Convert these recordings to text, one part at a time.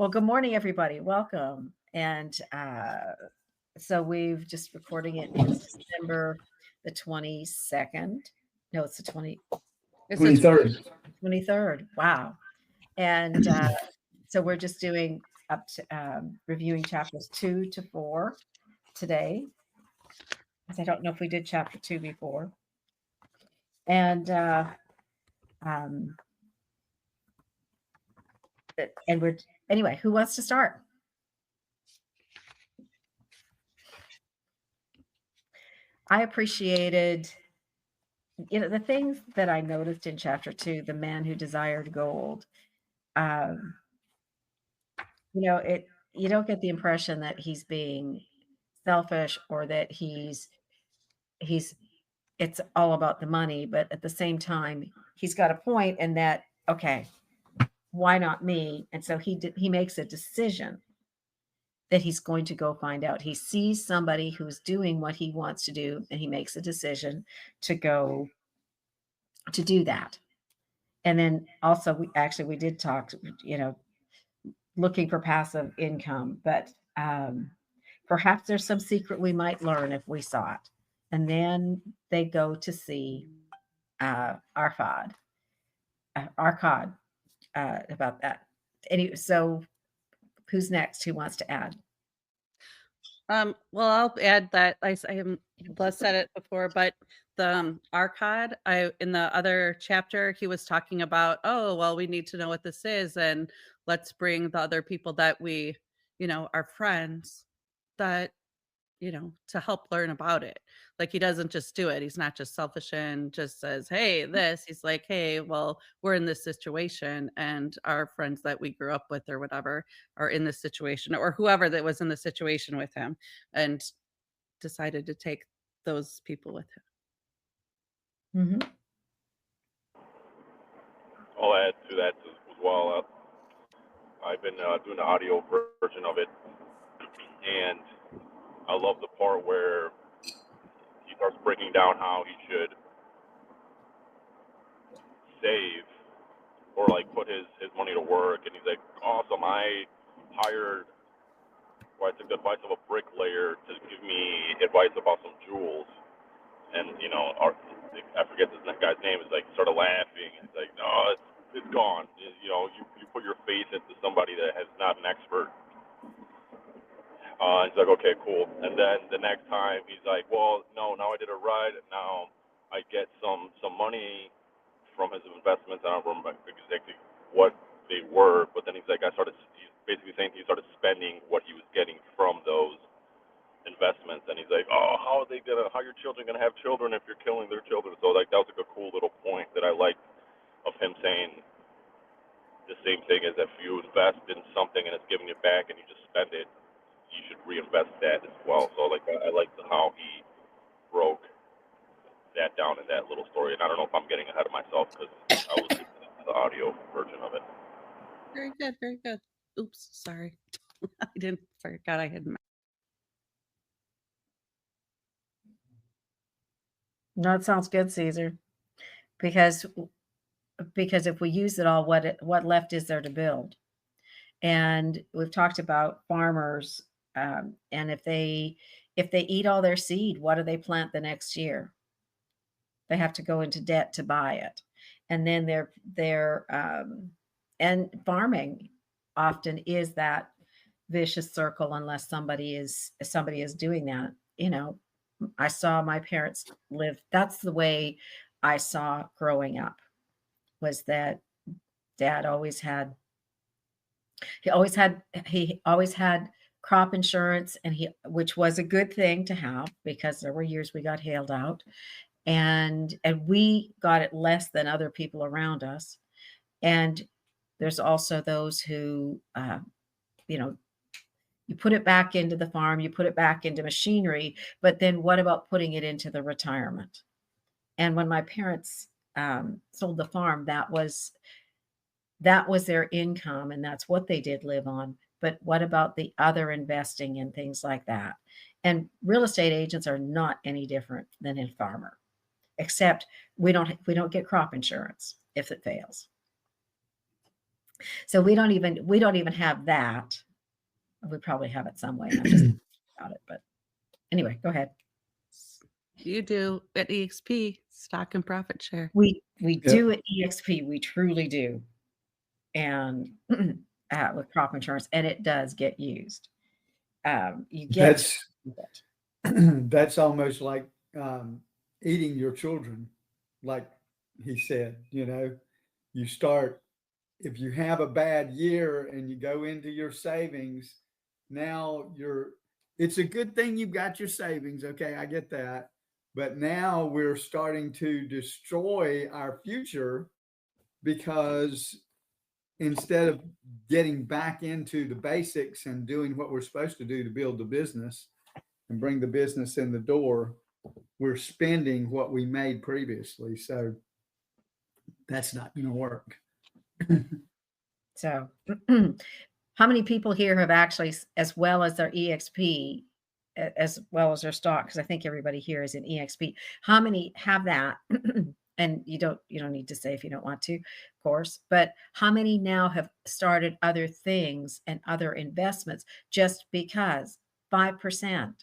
Well, good morning, everybody. Welcome. And so we've just recording it. It's December the 22nd. No, it's the It's the 23rd. 23rd. Wow. And so we're just doing up to reviewing chapters 2 to 4 today, because I don't know if we did chapter 2 before. And um, and we're anyway. Who wants to start? I appreciated, the things that I noticed in chapter 2, the man who desired gold. Um, it you don't get the impression that he's being selfish or that he's it's all about the money, but at the same time, he's got a point in that, okay, why not me? And so he makes a decision that he's going to go find out. He sees somebody who's doing what he wants to do, and he makes a decision to go to do that. And then also we did talk, looking for passive income, but perhaps there's some secret we might learn if we saw it. And then they go to see Arcad, about that. So who's next? Who wants to add? Well, I'll add that I haven't said it before, but the Arcad, in the other chapter, he was talking about, oh, well, we need to know what this is, and let's bring the other people that we, are friends that to help learn about it. Like, he doesn't just do it. He's not just selfish and just says, hey, this. He's like, hey, well, we're in this situation, and our friends that we grew up with or whatever are in this situation, or whoever that was in the situation with him, and decided to take those people with him. Mm-hmm. I'll add to that as well. I've been doing the audio version of it, and I love the part where he starts breaking down how he should save or like put his money to work. And he's like, awesome, I took the advice of a bricklayer to give me advice about some jewels. And I forget this guy's name. Is like sort of laughing. It's like, no, it's gone. You put your faith into somebody that is not an expert. He's like, okay, cool. And then the next time he's like, well, no, now I did it right. And now I get some money from his investments. I don't remember exactly what they were, but then he's basically saying he started spending what he was getting from those investments. And he's like, oh, how are your children gonna have children if you're killing their children? So like that was like a cool little point that I liked of him saying the same thing as if you invest in something and it's giving it back and you just spend it, you should reinvest that as well. So like I liked how he broke that down in that little story. And I don't know if I'm getting ahead of myself because I was listening to the audio version of it. Very good, very good. Oops, sorry. I forgot I had. No, it sounds good, Caesar, because if we use it all, what left is there to build? And we've talked about farmers, and if they eat all their seed, what do they plant the next year? They have to go into debt to buy it, and then and farming often is that vicious circle unless somebody is doing that. I saw my parents live. That's the way I saw growing up, was that dad he always had crop insurance, and which was a good thing to have because there were years we got hailed out, and we got it less than other people around us. And there's also those who you put it back into the farm, you put it back into machinery, but then what about putting it into the retirement? And when my parents sold the farm, that was their income, and that's what they did live on. But what about the other investing in things like that? And real estate agents are not any different than a farmer, except we don't get crop insurance if it fails. So we don't even have that. We probably have it some way. And I'm just about it, but anyway, go ahead. You do at EXP, stock and profit share. We Yep. do at EXP, we truly do, and with crop insurance, and it does get used. You get That's almost like eating your children, like he said. You start, if you have a bad year and you go into your savings, now it's a good thing you've got your savings. Okay, I get that. But now we're starting to destroy our future because instead of getting back into the basics and doing what we're supposed to do to build the business and bring the business in the door, we're spending what we made previously. So that's not going to work. So how many people here have actually, as well as their EXP, as well as their stock, because I think everybody here is in EXP, how many have that? And you don't need to say if you don't want to, of course, but how many now have started other things and other investments just because 5%,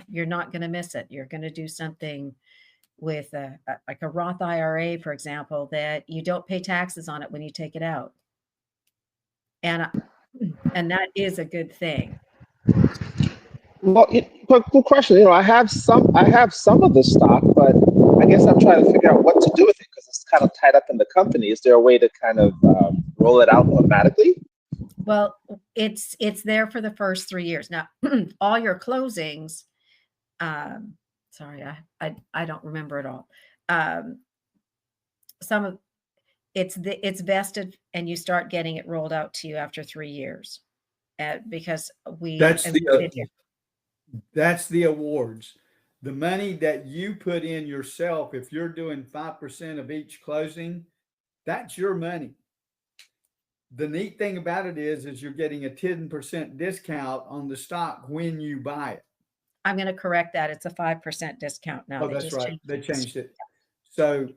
you're not going to miss it. You're going to do something with like a Roth IRA, for example, that you don't pay taxes on it when you take it out. And that is a good thing. Well, good question. I have some of the stock, but I guess I'm trying to figure out what to do with it because it's kind of tied up in the company. Is there a way to kind of roll it out automatically? Well, it's there for the first 3 years. Now, all your closings, sorry, I don't remember it all. Some of it's vested, and you start getting it rolled out to you after 3 years, because that's the awards. The money that you put in yourself, if you're doing 5% of each closing, that's your money. The neat thing about it is you're getting a 10% discount on the stock when you buy it. I'm going to correct that. It's a 5% discount now. Oh, that's right. They changed it. So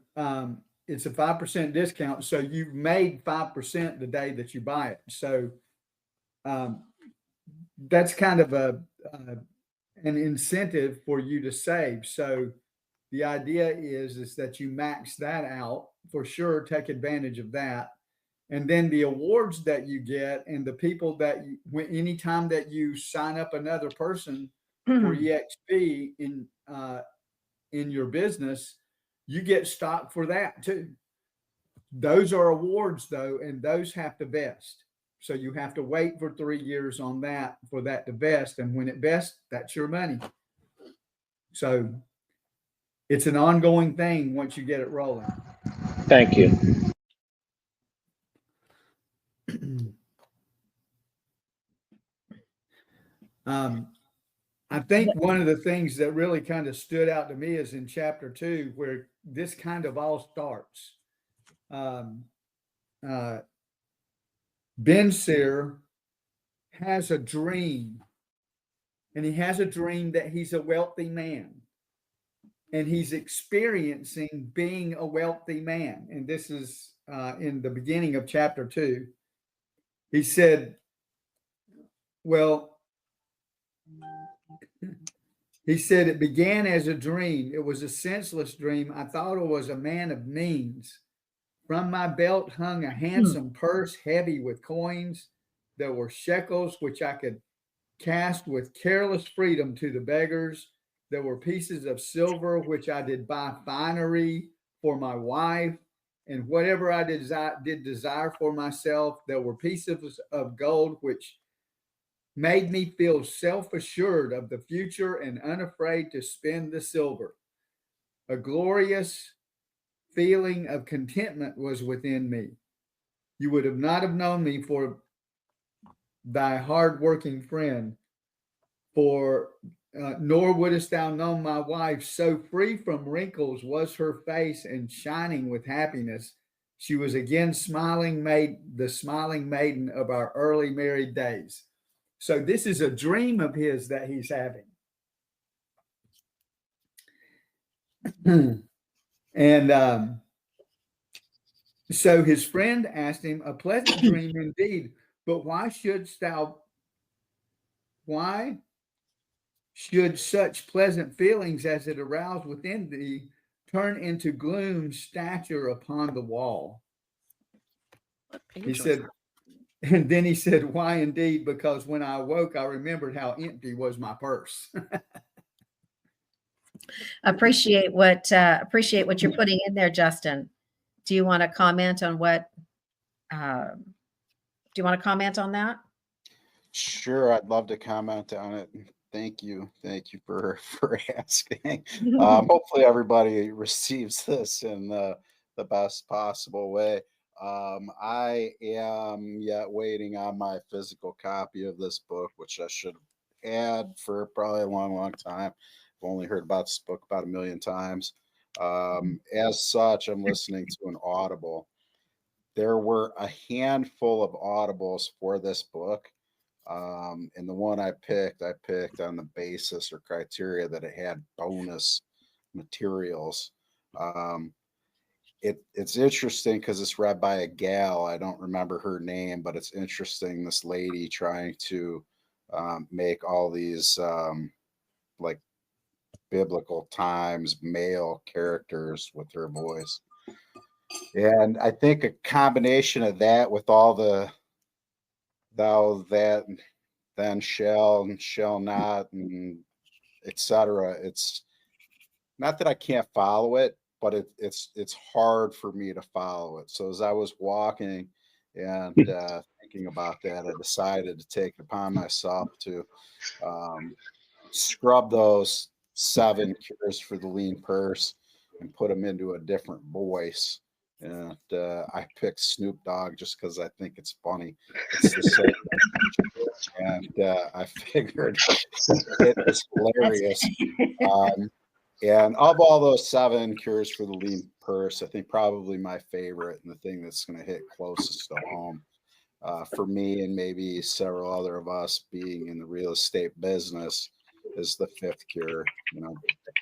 it's a 5% discount. So you've made 5% the day that you buy it. So that's kind of an incentive for you to save. So the idea is that you max that out for sure. Take advantage of that. And then the awards that you get and the people that anytime that you sign up another person for EXP in your business, you get stock for that too. Those are awards though, and those have to vest. So you have to wait for 3 years on that for that to vest. And when it vests, that's your money. So it's an ongoing thing once you get it rolling. Thank you. I think one of the things that really kind of stood out to me is in chapter 2, where this kind of all starts. Ben Sear has a dream, and he has a dream that he's a wealthy man, and he's experiencing being a wealthy man. And this is in the beginning of chapter 2. He said, it began as a dream. It was a senseless dream. I thought I was a man of means. From my belt hung a handsome purse heavy with coins. There were shekels which I could cast with careless freedom to the beggars. There were pieces of silver which I did buy finery for my wife, and whatever I did desire for myself. There were pieces of gold which made me feel self-assured of the future and unafraid to spend the silver. A glorious feeling of contentment was within me. You would have not have known me for thy hard-working friend, nor wouldst thou know my wife. So free from wrinkles was her face, and shining with happiness. She was again the smiling maiden of our early married days. So this is a dream of his that he's having. And So his friend asked him, a pleasant dream indeed, but why should such pleasant feelings as it aroused within thee turn into gloom stature upon the wall? What He page was said, and then he said, why indeed? Because when I awoke, I remembered how empty was my purse. Appreciate what you're putting in there, Justin. Do you want to comment on what? Do you want to comment on that? Sure, I'd love to comment on it. Thank you for for asking. Hopefully, everybody receives this in the best possible way. I am yet waiting on my physical copy of this book, which I should have had for probably a long time. I've only heard about this book about 1 million times. As such, I'm listening to an Audible. There were a handful of Audibles for this book. And the one I picked on the basis or criteria that it had bonus materials. Um, it's interesting because it's read by a gal. I don't remember her name, but it's interesting. This lady trying to make all these like biblical times male characters with her voice. And I think a combination of that with all the thou that then shall and shall not and etc. It's not that I can't follow it, but it's hard for me to follow it. So as I was walking and thinking about that, I decided to take it upon myself to scrub those 7 cures for the lean purse and put them into a different voice. And I picked Snoop Dogg just because I think it's funny. It's the same. And I figured it was hilarious. And of all those 7 cures for the lean purse, I think probably my favorite and the thing that's going to hit closest to home for me and maybe several other of us being in the real estate business is the 5th cure. You know,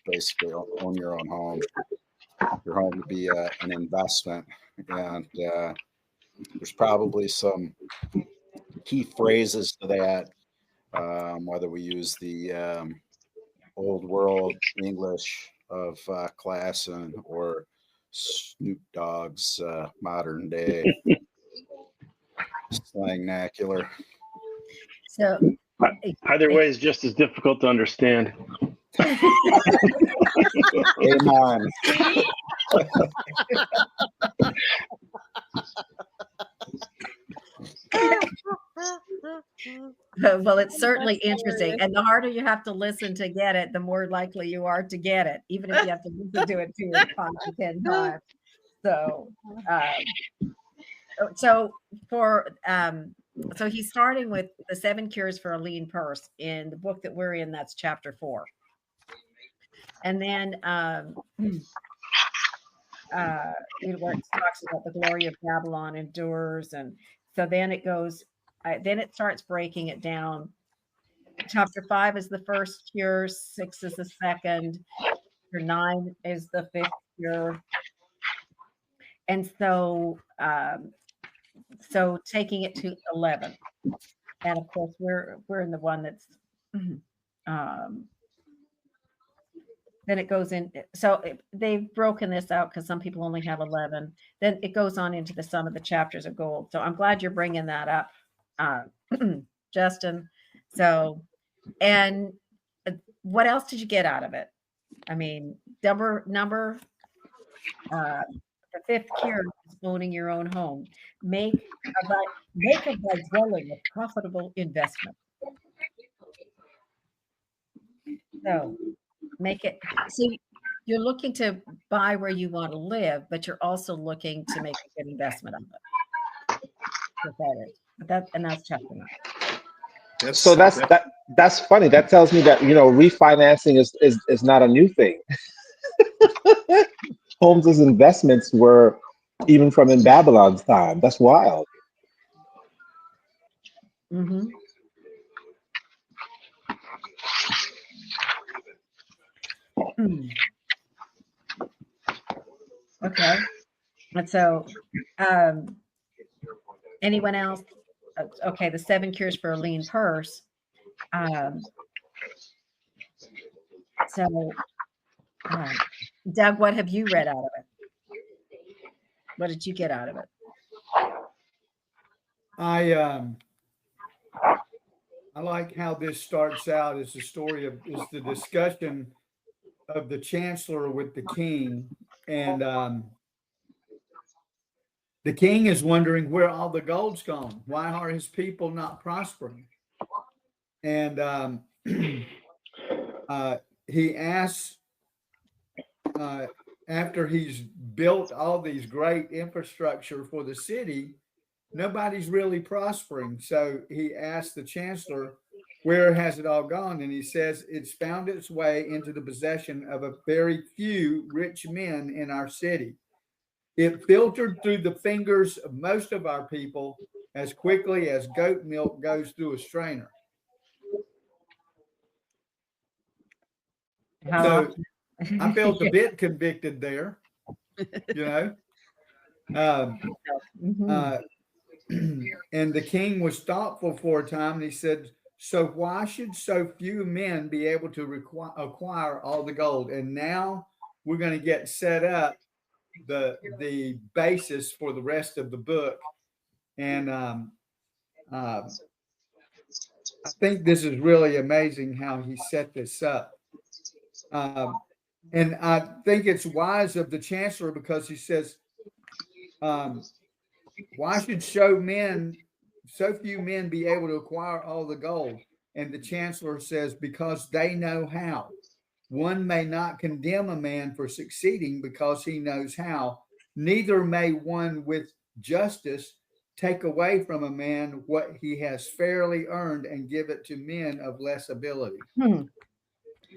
basically own your own home. Your home to be an investment. And there's probably some key phrases to that, whether we use the old world English of Klassen or Snoop Dogg's modern day slangnacular. So Either way is just as difficult to understand. Amen. well, it's certainly interesting. And the harder you have to listen to get it, the more likely you are to get it, even if you have to listen to it 2 or 5 or 10 times. So so he's starting with the 7 cures for a lean purse in the book that we're in. That's chapter 4. And then where it talks about the glory of Babylon endures. And so then it goes, then it starts breaking it down. Chapter 5 is the first cure, 6 is the second, chapter 9 is the 5th cure. And so taking it to 11. And of course we're in the one that's then it goes in. So they've broken this out because some people only have 11. Then it goes on into the sum of the chapters of gold. So I'm glad you're bringing that up, Justin. So, and what else did you get out of it? I mean, number the 5th cure is owning your own home. Make of thy dwelling a profitable investment. So make it. See, you're looking to buy where you want to live, but you're also looking to make a good investment of it. And that's chapter 9. So that's funny. That tells me that refinancing is not a new thing. Homes as investments were even from in Babylon's time. That's wild. Mm-hmm. Okay. And so, anyone else? Okay, the 7 cures for a lean purse. So, Doug, what have you read out of it? What did you get out of it? I like how this starts out as the discussion of the chancellor with the king, and the king is wondering where all the gold's gone. Why are his people not prospering? And he asks, after he's built all these great infrastructure for the city, nobody's really prospering. So he asks the chancellor, where has it all gone? And he says, it's found its way into the possession of a very few rich men in our city. It filtered through the fingers of most of our people as quickly as goat milk goes through a strainer. So I felt a bit convicted there, you know. And the king was thoughtful for a time, and he said, so why should so few men be able to acquire all the gold? And now we're going to get set up the basis for the rest of the book. And I think this is really amazing how he set this up. And I think it's wise of the chancellor, because he says, why should so few men be able to acquire all the gold? And the chancellor says, because they know how. One may not condemn a man for succeeding because he knows how. Neither may one with justice take away from a man what he has fairly earned and give it to men of less ability.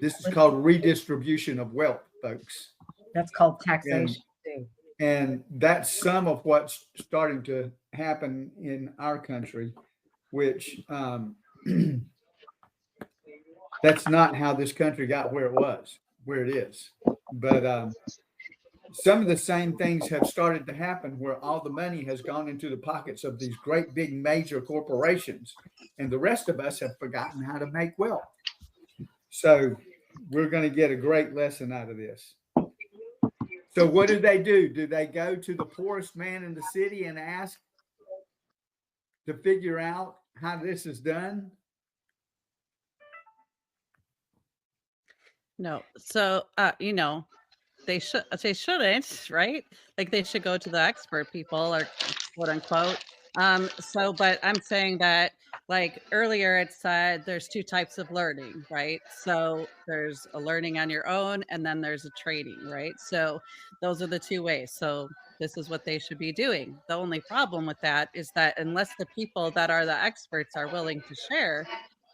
This is called redistribution of wealth, folks. That's called taxation too. And that's some of what's starting to happen in our country, which that's not how this country got where it is. But some of the same things have started to happen, where all the money has gone into the pockets of these great big major corporations, and the rest of us have forgotten how to make wealth. So we're going to get a great lesson out of this. So what do? Do they go to the poorest man in the city and ask to figure out how this is done? No. So, they shouldn't, right? Like, they should go to the expert people, or quote unquote. But I'm saying that, like earlier it said, there's 2 types of learning, right? So there's a learning on your own, and then there's a trading, right? So those are the 2 ways. So this is what they should be doing. The only problem with that is that unless the people that are the experts are willing to share,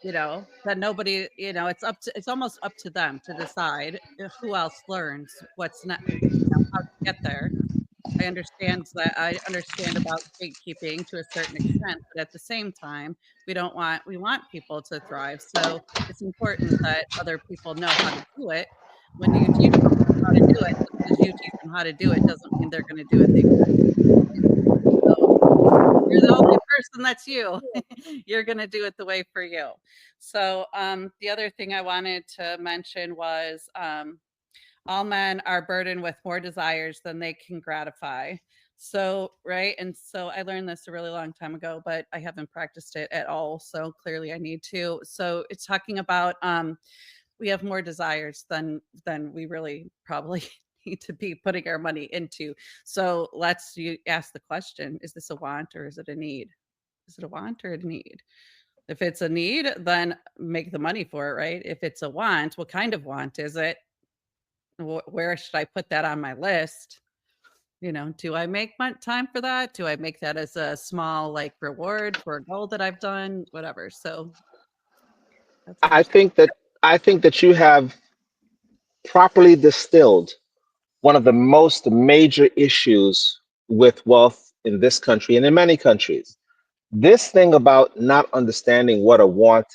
then nobody, it's almost up to them to decide who else learns what's not, how to get there. I understand about gatekeeping to a certain extent, but at the same time, we want people to thrive. So it's important that other people know how to do it. When you teach them how to do it, because you teach them how to do it, doesn't mean they're going to do it the exact same. So you're the only person that's you. You're going to do it the way for you. So the other thing I wanted to mention was, all men are burdened with more desires than they can gratify. So, right. And so I learned this a really long time ago, but I haven't practiced it at all. So clearly I need to. So it's talking about, we have more desires than we really probably need to be putting our money into. So you ask the question, is this a want or is it a need? Is it a want or a need? If it's a need, then make the money for it, right? If it's a want, what kind of want is it? Where should I put that on my list? Do I make time for that? Do I make that as a small reward for a goal that I've done? Whatever. So I think that you have properly distilled one of the most major issues with wealth in this country and in many countries. This thing about not understanding what a want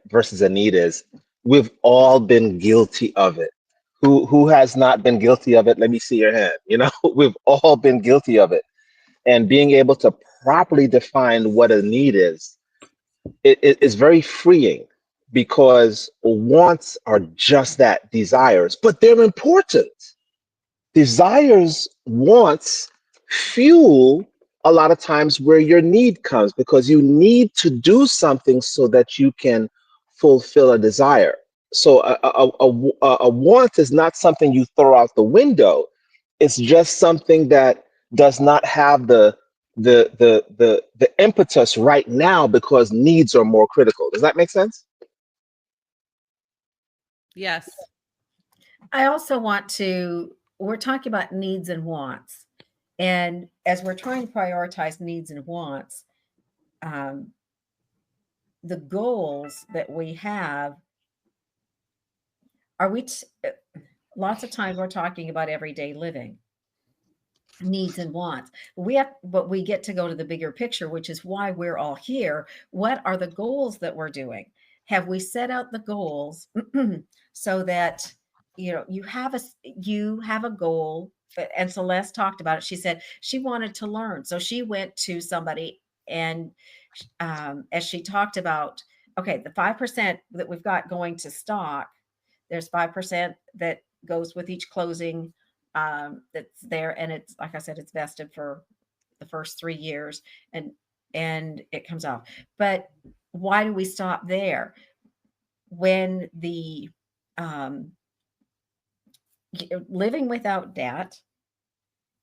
versus a need is, we've all been guilty of it. Who has not been guilty of it? Let me see your hand. You know, we've all been guilty of it. And being able to properly define what a need is, it is very freeing, because wants are just that, desires, but they're important. Desires, wants fuel a lot of times where your need comes, because you need to do something so that you can fulfill a desire. So a want is not something you throw out the window. It's just something that does not have the impetus right now, because needs are more critical. Does that make sense? Yes. I also want to, we're talking about needs and wants. And as we're trying to prioritize needs and wants, the goals that we have, are we, lots of times we're talking about everyday living, needs and wants. But we get to go to the bigger picture, which is why we're all here. What are the goals that we're doing? Have we set out the goals so that, you have a goal? And Celeste talked about it. She said she wanted to learn, so she went to somebody, and as she talked about, okay, the 5% that we've got going to stock, there's 5% that goes with each closing, that's there, and it's, like I said, it's vested for the first 3 years, and it comes off. But why do we stop there when the living without debt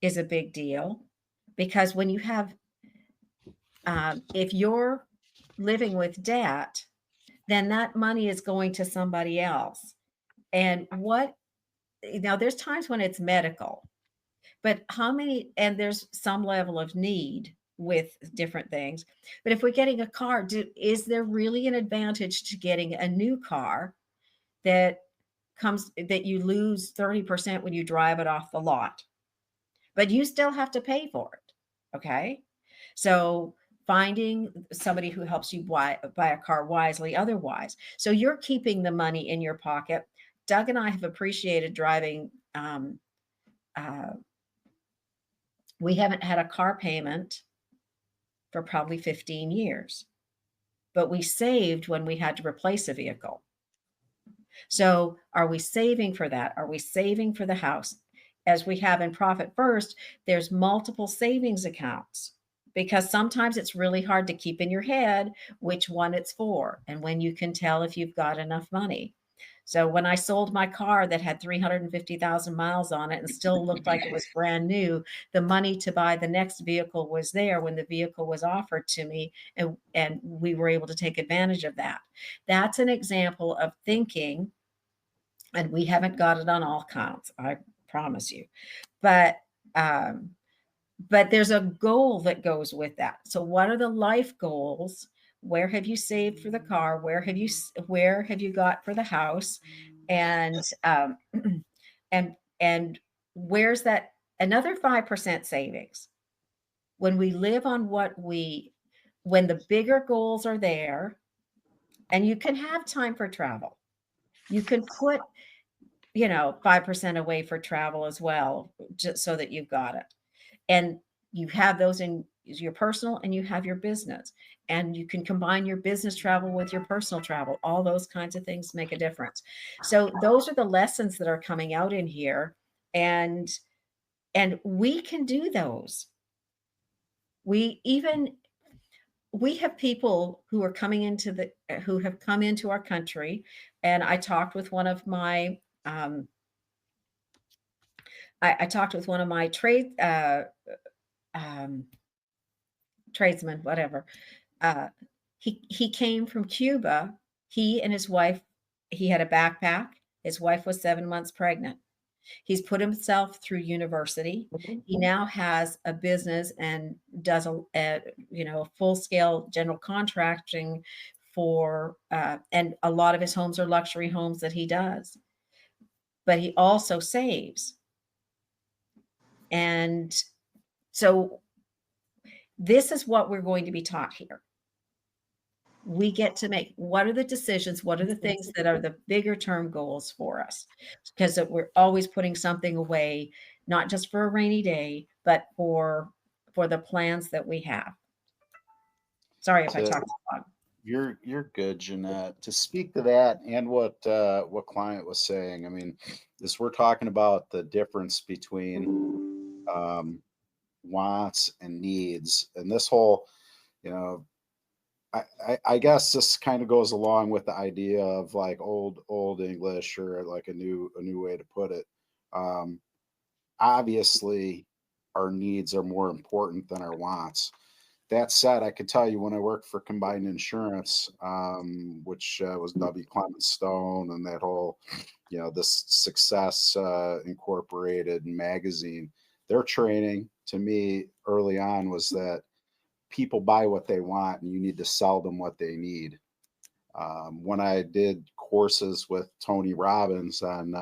is a big deal? Because when you have, if you're living with debt, then that money is going to somebody else. And now there's times when it's medical, but and there's some level of need with different things. But if we're getting a car, is there really an advantage to getting a new car that you lose 30% when you drive it off the lot, but you still have to pay for it? Okay. So finding somebody who helps you buy a car wisely otherwise. So you're keeping the money in your pocket. Doug and I have appreciated driving. We haven't had a car payment for probably 15 years, but we saved when we had to replace a vehicle. So are we saving for that? Are we saving for the house? As we have in Profit First, there's multiple savings accounts, because sometimes it's really hard to keep in your head which one it's for and when you can tell if you've got enough money. So when I sold my car that had 350,000 miles on it and still looked like it was brand new, the money to buy the next vehicle was there when the vehicle was offered to me, and we were able to take advantage of that. That's an example of thinking, and we haven't got it on all counts, I promise you. But there's a goal that goes with that. So what are the life goals? Where have you saved for the car? Where have you got for the house? And and where's that another 5% savings? When we live on when the bigger goals are there, and you can have time for travel. You can put 5% away for travel as well, just so that you've got it. And you have those in your personal, and you have your business, and you can combine your business travel with your personal travel. All those kinds of things make a difference. So those are the lessons that are coming out in here, and we can do those. We have people who are who have come into our country, and I talked with one of my I talked with one of my tradesmen, whatever. He came from Cuba. He and his wife, he had a backpack. His wife was 7 months pregnant. He's put himself through university. He now has a business and does a full scale general contracting for, and a lot of his homes are luxury homes that he does. But he also saves. And so this is what we're going to be taught here. we get to make. What are the decisions? What are the things that are the bigger term goals for us? Because we're always putting something away, not just for a rainy day, but for the plans that we have. Sorry if I To, talked too long. you're good, Jeanette. To speak to that and what client was saying, I mean, as we're talking about the difference between wants and needs, and this whole, you know, I guess this kind of goes along with the idea of like old English, or like a new way to put it. Um, Obviously, our needs are more important than our wants. That said, I could tell you when I worked for Combined Insurance, which was W. Clement Stone, and that whole, this Success Incorporated magazine, their training to me early on was that people buy what they want and you need to sell them what they need. When I did courses with Tony Robbins on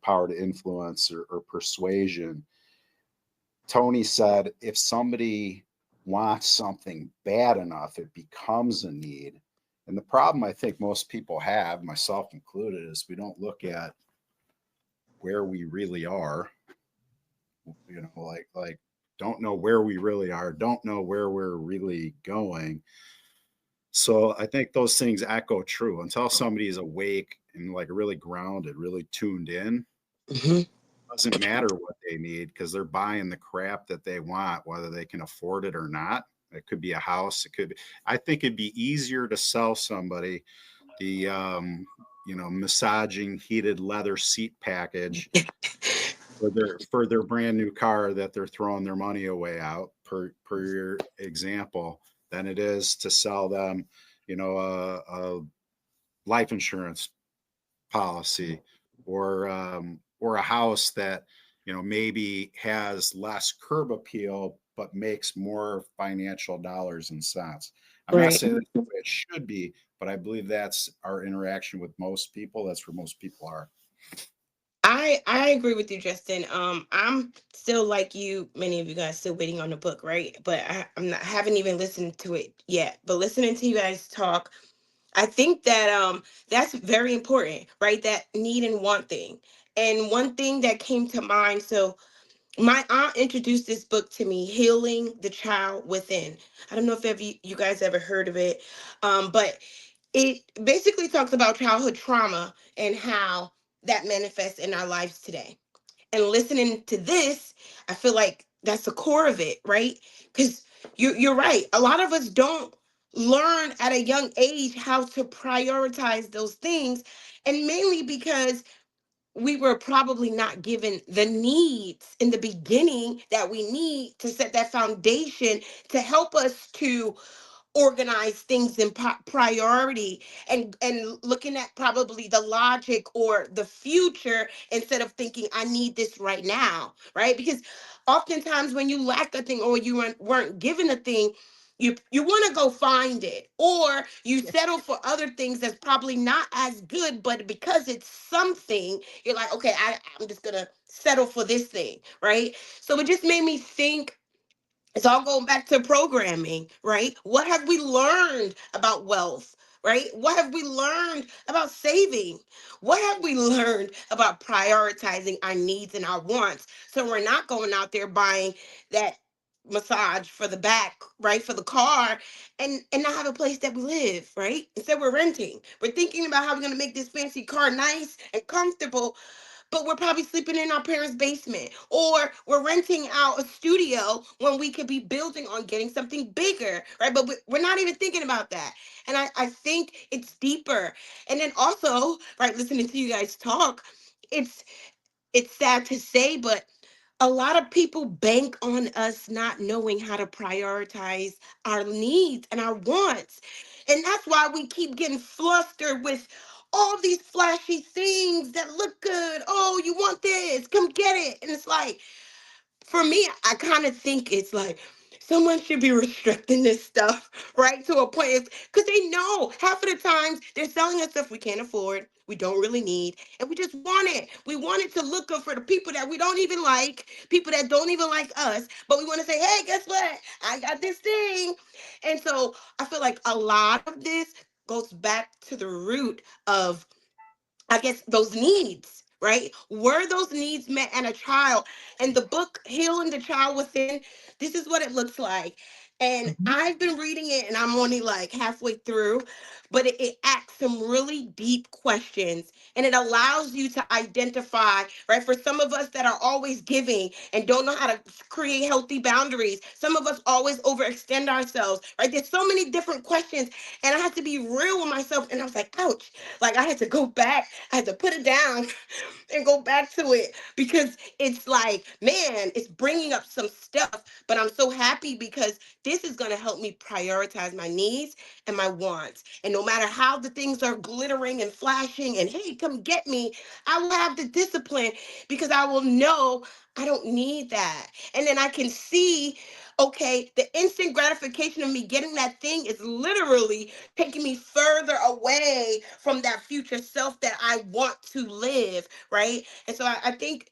power to influence or persuasion, Tony said if somebody wants something bad enough, it becomes a need. And the problem I think most people have, myself included, is we don't look at where we really are. Like don't know where we really are, don't know where we're really going. So I think those things echo true until somebody is awake and like really grounded, really tuned in. Mhm. Doesn't matter what they need because they're buying the crap that they want, whether they can afford it or not. It could be a house. It could be, I think it'd be easier to sell somebody the, massaging heated leather seat package for their brand new car that they're throwing their money away out per your example than it is to sell them, a life insurance policy or a house that maybe has less curb appeal but makes more financial dollars and cents. I'm not Right. saying that's the way it should be, but I believe that's our interaction with most people. That's where most people are. I agree with you, Justin. I'm still like you, many of you guys still waiting on the book, right? But I'm not haven't even listened to it yet. But listening to you guys talk, I think that that's very important, right? That need and want thing. And one thing that came to mind, so my aunt introduced this book to me, Healing the Child Within. I don't know if you guys ever heard of it, but it basically talks about childhood trauma and how that manifests in our lives today. And listening to this, I feel like that's the core of it, right? Because you're right. A lot of us don't learn at a young age how to prioritize those things, and mainly because we were probably not given the needs in the beginning that we need to set that foundation to help us to organize things in priority, and looking at probably the logic or the future instead of thinking I need this right now, right? Because oftentimes when you lack a thing or you weren't given a thing, you want to go find it, or you settle for other things that's probably not as good, but because it's something you're like, okay, I'm just gonna settle for this thing, right? So it just made me think, it's all going back to programming, right? What have we learned about wealth, right? What have we learned about saving? What have we learned about prioritizing our needs and our wants? So we're not going out there buying that massage for the back, right? For the car, and not have a place that we live, right? Instead we're renting. We're thinking about how we're going to make this fancy car nice and comfortable, but we're probably sleeping in our parents' basement, or we're renting out a studio when we could be building on getting something bigger, right? But we're not even thinking about that. And I think it's deeper. And then also, right, listening to you guys talk, it's it's sad to say, but a lot of people bank on us not knowing how to prioritize our needs and our wants. And that's why we keep getting flustered with all these flashy things that look good. Oh, you want this? Come get it. And it's like, for me, I kind of think it's like, someone should be restricting this stuff, right? To a point, because they know half of the times they're selling us stuff we can't afford, we don't really need, and we just want it. We want it to look good for the people that we don't even like, people that don't even like us, but we want to say, hey, guess what? I got this thing. And so I feel like a lot of this goes back to the root of, I guess, those needs, right? Were those needs met in a child? And the book Healing the Child Within, this is what it looks like. And Mhm. I've been reading it and I'm only like halfway through, but it asks some really deep questions and it allows you to identify, right? For some of us that are always giving and don't know how to create healthy boundaries, some of us always overextend ourselves, right? There's so many different questions. And I had to be real with myself. And I was like, ouch. Like I had to go back, I had to put it down and go back to it because it's like, man, it's bringing up some stuff. But I'm so happy because this is going to help me prioritize my needs and my wants. And no matter how the things are glittering and flashing and hey, come get me, I will have the discipline because I will know I don't need that. And then I can see, okay, the instant gratification of me getting that thing is literally taking me further away from that future self that I want to live, right? And so I think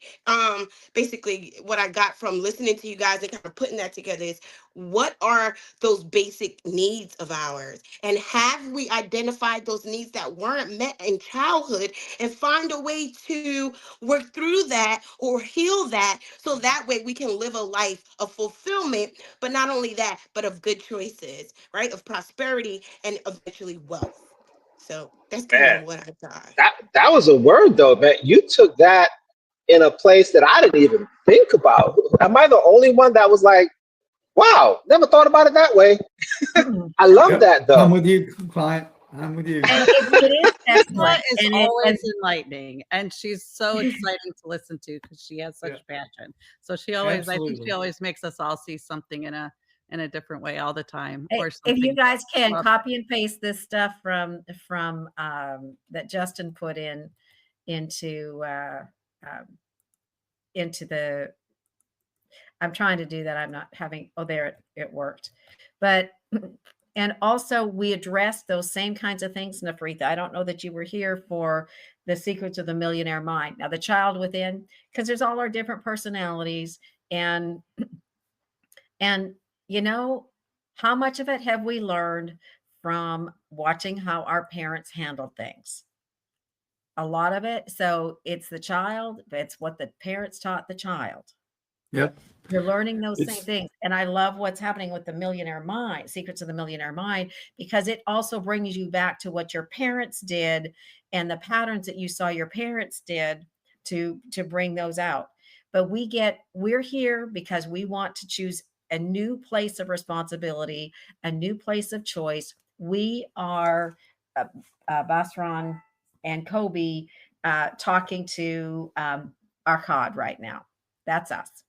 basically what I got from listening to you guys and kind of putting that together is what are those basic needs of ours? And have we identified those needs that weren't met in childhood and find a way to work through that or heal that so that way we can live a life of fulfillment, but not only that, but of good choices, right? Of prosperity and eventually wealth. So that's kind Man, of what I got. that was a word though, man. You took that in a place that I didn't even think about. Am I the only one that was like, wow, never thought about it that way? Mhm. I love Yep. that I'm though. with you, client. I'm with you. And it is Angela excellent. is And always enlightening, and she's so exciting to listen to because she has such Yeah, passion. So she always, I think she absolutely. always makes us all see something in a different way all the time, Hey, or if you something. guys can Well, copy and paste this stuff from that Justin put into um, into the, I'm trying to do that. I'm not having, oh, there it worked. But and also we addressed those same kinds of things, Nafritha. I don't know that you were here for the Secrets of the Millionaire Mind. Now the child within, because there's all our different personalities and and you know, how much of it have we learned from watching how our parents handled things? A lot of it. So it's the child, but it's what the parents taught the child. Yep. You're learning those same It's things. And I love what's happening with the Millionaire Mind, Secrets of the Millionaire Mind, because it also brings you back to what your parents did and the patterns that you saw your parents did to bring those out. But we're here because we want to choose a new place of responsibility, a new place of choice. We are Basran and Kobe talking to Arcad right now. That's us.